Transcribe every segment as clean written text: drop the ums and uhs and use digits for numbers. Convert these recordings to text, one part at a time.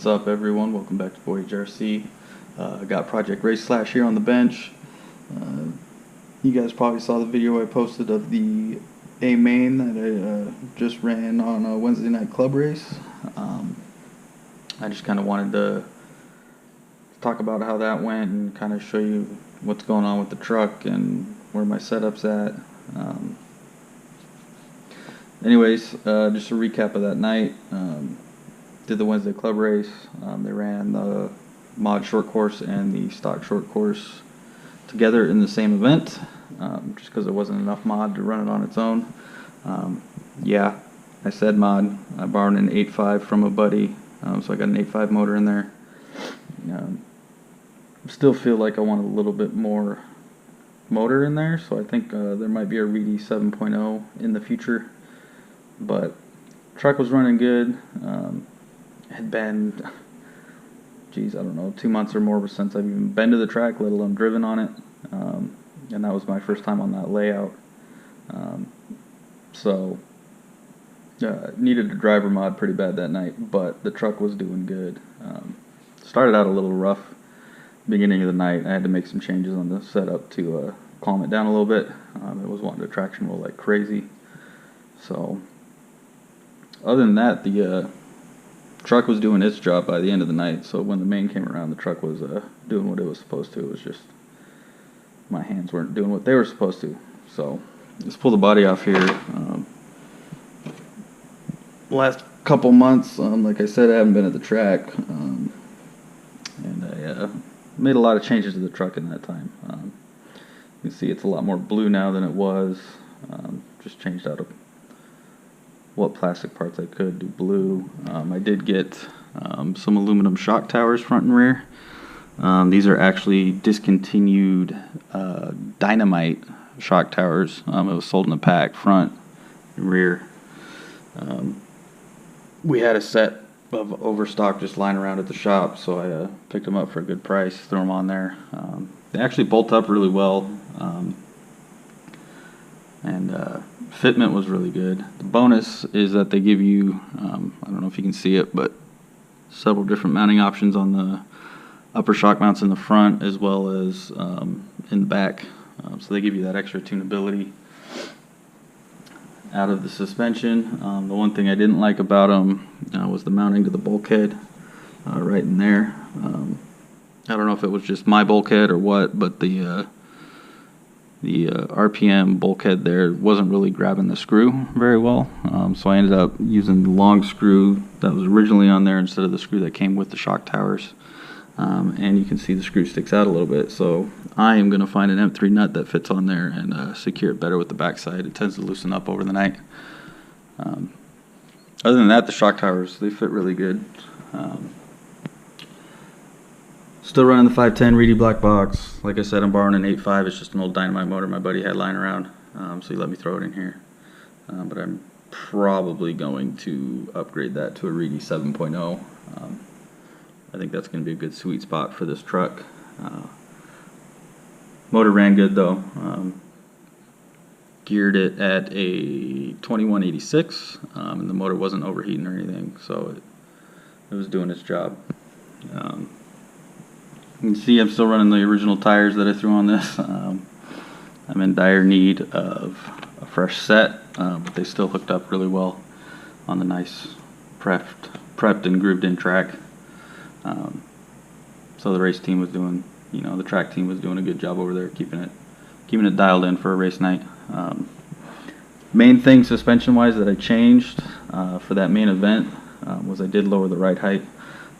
What's up, everyone? Welcome back to Voyage RC. I got Project Race Slash here on the bench. You guys probably saw the video I posted of the A main that I just ran on a Wednesday night club race. I just kind of wanted to talk about how that went and kind of show you what's going on with the truck and where my setup's at. Anyways, just a recap of that night. Did the Wednesday club race. They ran the mod short course and the stock short course together in the same event, just because there wasn't enough mod to run it on its own. Yeah, I said mod. I borrowed an 8.5 from a buddy, so I got an 8.5 motor in there. Still feel like I want a little bit more motor in there, so I think there might be a Reedy 7.0 in the future. But truck was running good. Had been, geez, I don't know, 2 months or more since I've even been to the track, let alone driven on it. And that was my first time on that layout. So needed a driver mod pretty bad that night, but the truck was doing good. Started out a little rough beginning of the night. I had to make some changes on the setup to calm it down a little bit. It was wanting to traction roll like crazy. So other than that, the truck was doing its job by the end of the night. So when the main came around, the truck was doing what it was supposed to. It was just my hands weren't doing what they were supposed to. So let's pull the body off here. Last couple months, like I said, I haven't been at the track, and I made a lot of changes to the truck in that time. You can see it's a lot more blue now than it was. Just changed out what plastic parts I could do blue. I did get some aluminum shock towers front and rear. These are actually discontinued dynamite shock towers. It was sold in a pack, front and rear. We had a set of overstock just lying around at the shop, so I picked them up for a good price, threw them on there. They actually bolt up really well. And fitment was really good. The bonus is that they give you, I don't know if you can see it, but several different mounting options on the upper shock mounts in the front as well as in the back. So they give you that extra tunability. Out of the suspension, the one thing I didn't like about them was the mounting to the bulkhead right in there. I don't know if it was just my bulkhead or what, but the RPM bulkhead there wasn't really grabbing the screw very well, so I ended up using the long screw that was originally on there instead of the screw that came with the shock towers. And you can see the screw sticks out a little bit, so I am going to find an M3 nut that fits on there and secure it better with the backside. It tends to loosen up over the night. Other than that, the shock towers, they fit really good. Still running the 510 Reedy black box. Like I said, I'm borrowing an 8.5. It's just an old dynamite motor my buddy had lying around, so he let me throw it in here. But I'm probably going to upgrade that to a Reedy 7.0. I think that's going to be a good sweet spot for this truck. Motor ran good though. Geared it at a 2186, and the motor wasn't overheating or anything, so it was doing its job. You can see I'm still running the original tires that I threw on this. I'm in dire need of a fresh set, but they still hooked up really well on the nice prepped and grooved in track. So the race team was doing, the track team was doing a good job over there, keeping it dialed in for a race night. Main thing suspension wise that I changed for that main event was I did lower the ride height.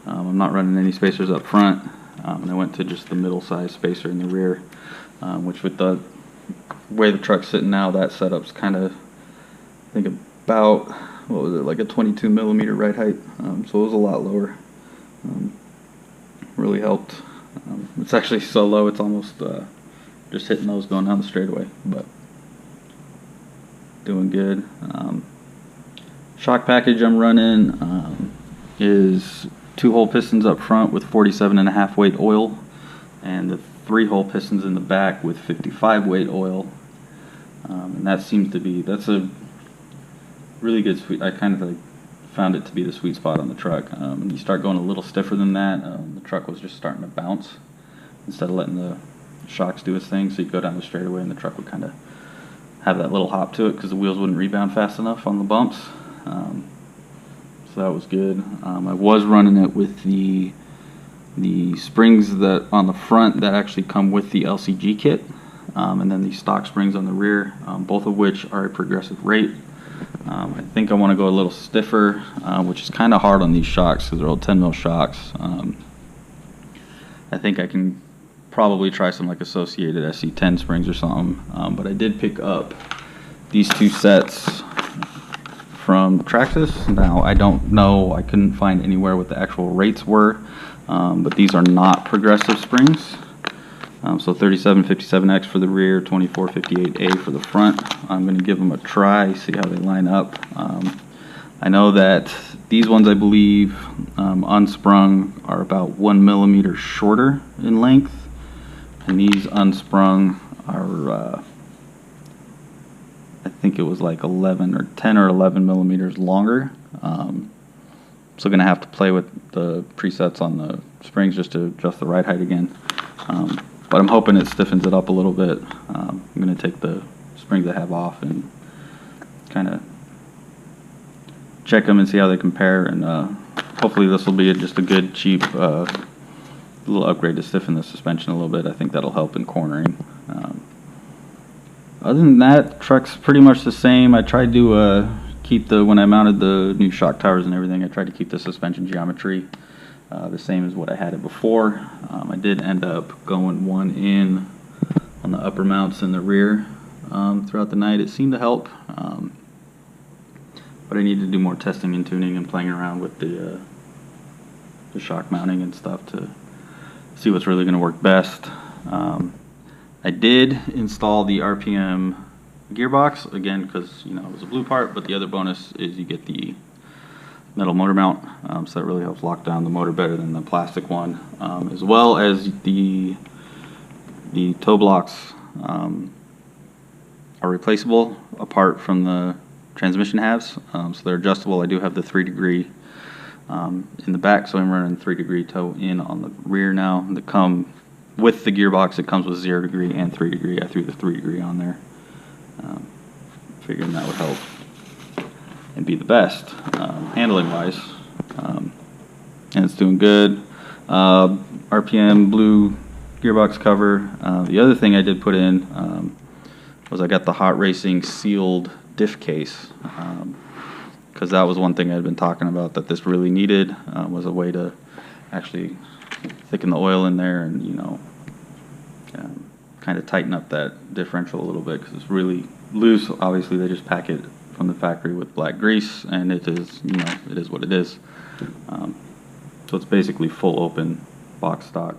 I'm not running any spacers up front. And I went to just the middle size spacer in the rear, which with the way the truck's sitting now, that setup's kind of, I think about, what was it, like a 22 millimeter ride height, so it was a lot lower. Really helped. It's actually so low it's almost just hitting those going down the straightaway, but doing good. Shock package I'm running is 2-hole pistons up front with 47.5 weight oil, and the 3-hole pistons in the back with 55 weight oil. And that seems to be, that's a really good sweet. I kind of like found it to be the sweet spot on the truck. You start going a little stiffer than that, the truck was just starting to bounce instead of letting the shocks do its thing. So you go down the straightaway and the truck would kind of have that little hop to it because the wheels wouldn't rebound fast enough on the bumps. So that was good. I was running it with the springs that on the front that actually come with the LCG kit, and then the stock springs on the rear, both of which are a progressive rate. I think I want to go a little stiffer, which is kind of hard on these shocks because they're old 10 mil shocks. I think I can probably try some like associated SC10 springs or something, but I did pick up these two sets from Traxxas. Now I don't know, I couldn't find anywhere what the actual rates were, but these are not progressive springs. So 3757X for the rear, 2458A for the front. I'm going to give them a try, see how they line up. I know that these ones, I believe, unsprung are about 1 millimeter shorter in length, and these unsprung are, I think it was like 11 or 10 or 11 millimeters longer. So going to have to play with the presets on the springs just to adjust the ride height again. But I'm hoping it stiffens it up a little bit. I'm going to take the springs I have off and kind of check them and see how they compare, and hopefully this will be just a good, cheap little upgrade to stiffen the suspension a little bit. I think that'll help in cornering. Other than that, truck's pretty much the same. I tried to keep when I mounted the new shock towers and everything, I tried to keep the suspension geometry the same as what I had it before. I did end up going one in on the upper mounts in the rear throughout the night. It seemed to help, but I need to do more testing and tuning and playing around with the shock mounting and stuff to see what's really going to work best. I did install the RPM gearbox again because it was a blue part, but the other bonus is you get the metal motor mount, so that really helps lock down the motor better than the plastic one, as well as the toe blocks are replaceable apart from the transmission halves, so they're adjustable. I do have the 3-degree in the back, so I'm running 3-degree toe in on the rear now. They come with the gearbox. It comes with 0-degree and 3-degree. I threw the 3-degree on there, figuring that would help and be the best handling wise, and it's doing good. RPM blue gearbox cover. The other thing I did put in was I got the Hot Racing sealed diff case, because that was one thing I had been talking about that this really needed, was a way to actually thicken the oil in there and kind of tighten up that differential a little bit, because it's really loose. Obviously they just pack it from the factory with black grease, and it is it is what it is. So it's basically full open box stock,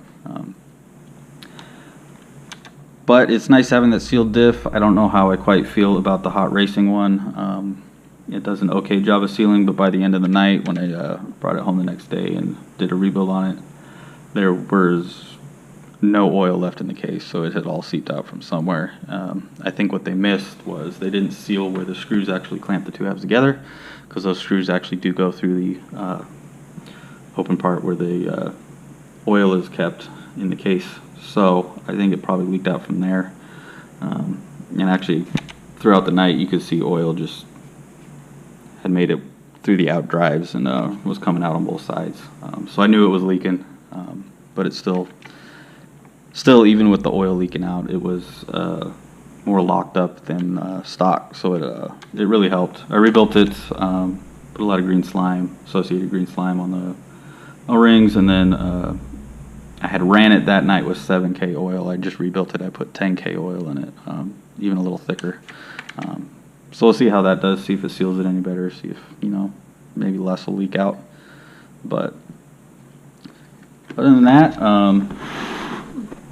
but it's nice having that sealed diff. I don't know how I quite feel about the Hot Racing one. It does an okay job of sealing, but by the end of the night when I brought it home the next day and did a rebuild on it, there was no oil left in the case, so it had all seeped out from somewhere. I think what they missed was they didn't seal where the screws actually clamp the two halves together, because those screws actually do go through the open part where the oil is kept in the case. So I think it probably leaked out from there, and actually throughout the night you could see oil just had made it through the out drives and was coming out on both sides. So I knew it was leaking, but it's still even with the oil leaking out, it was more locked up than stock, so it really helped. I rebuilt it, put a lot of green slime, associated green slime on the O-rings, and then I had ran it that night with 7K oil. I just rebuilt it. I put 10K oil in it, even a little thicker. So we'll see how that does, see if it seals it any better, see if maybe less will leak out. But other than that,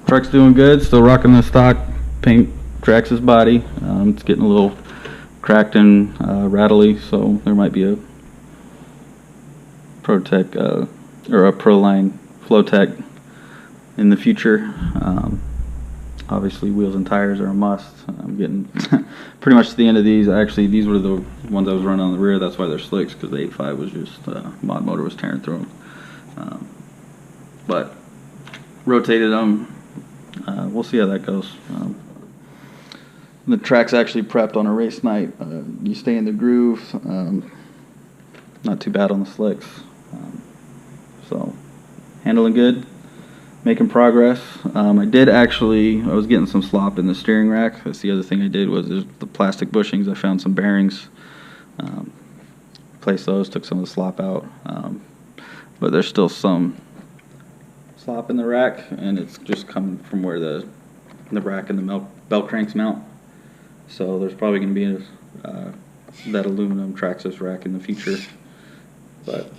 truck's doing good. Still rocking the stock paint Traxxas body. It's getting a little cracked and rattly, so there might be a ProTech or a Proline Flowtech in the future. Obviously, wheels and tires are a must. I'm getting pretty much to the end of these. Actually, these were the ones I was running on the rear. That's why they're slicks, because the 8.5 was just mod motor was tearing through them. But rotated them. We'll see how that goes. The track's actually prepped on a race night. You stay in the groove. Not too bad on the slicks. So handling good. Making progress. I was getting some slop in the steering rack. That's the other thing I did was the plastic bushings. I found some bearings. Placed those, took some of the slop out. But there's still some slop in the rack, and it's just coming from where the rack and the belt cranks mount. So there's probably going to be that aluminum Traxxas rack in the future. But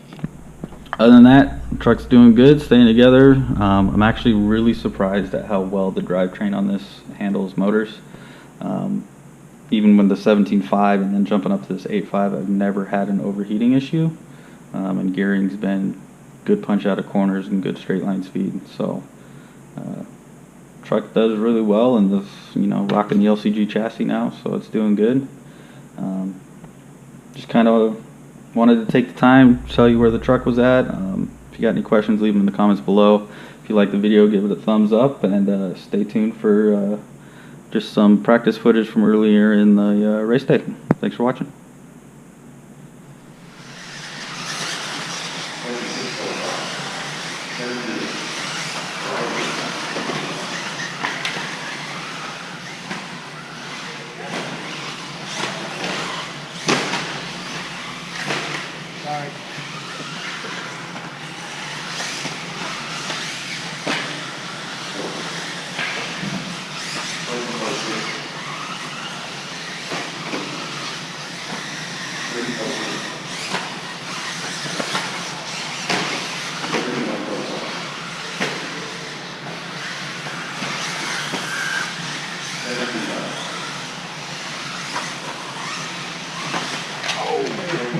other than that, the truck's doing good, staying together. I'm actually really surprised at how well the drivetrain on this handles motors. Even when the 17.5 and then jumping up to this 8.5, I've never had an overheating issue. And gearing's been good punch out of corners and good straight line speed. So truck does really well, and this, rocking the LCG chassis now, so it's doing good. Just kind of wanted to take the time to tell you where the truck was at. If you got any questions, leave them in the comments below. If you like the video, give it a thumbs up, and stay tuned for just some practice footage from earlier in the race day. Thanks for watching.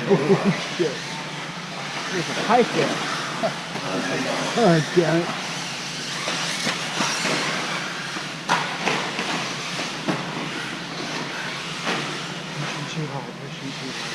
Oh shit. There's a pipe there. Oh damn it. Pushing too hard, pushing too hard.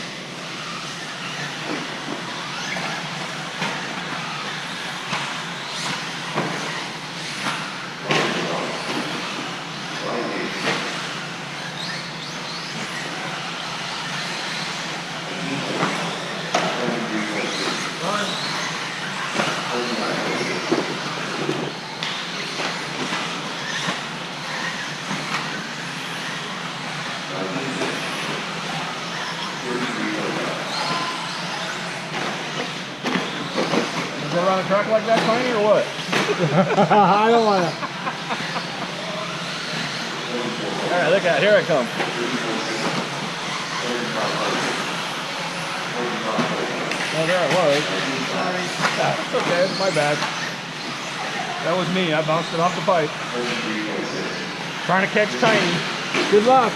On a track like that, Tiny, or what? I don't want to. Alright, look at it. Here I come. Oh, there it was. Sorry. That's okay. It's my bad. That was me. I bounced it off the pipe. Trying to catch Tiny. Good luck.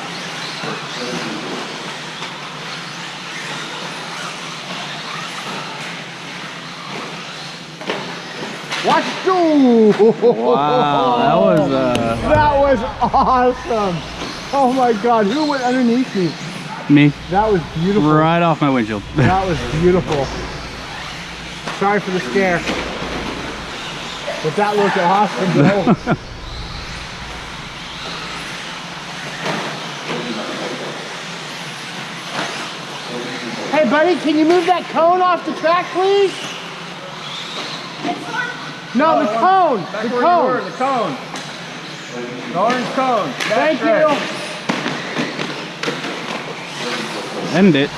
Watch you! Wow, that was awesome. Oh my God, who went underneath me? Me. That was beautiful. Right off my windshield. That was beautiful. Sorry for the scare. But that looked awesome though. Hey buddy, can you move that cone off the track please? No, the cone. Back the where cone. you were, the cone. The orange cone. Thank you. End it.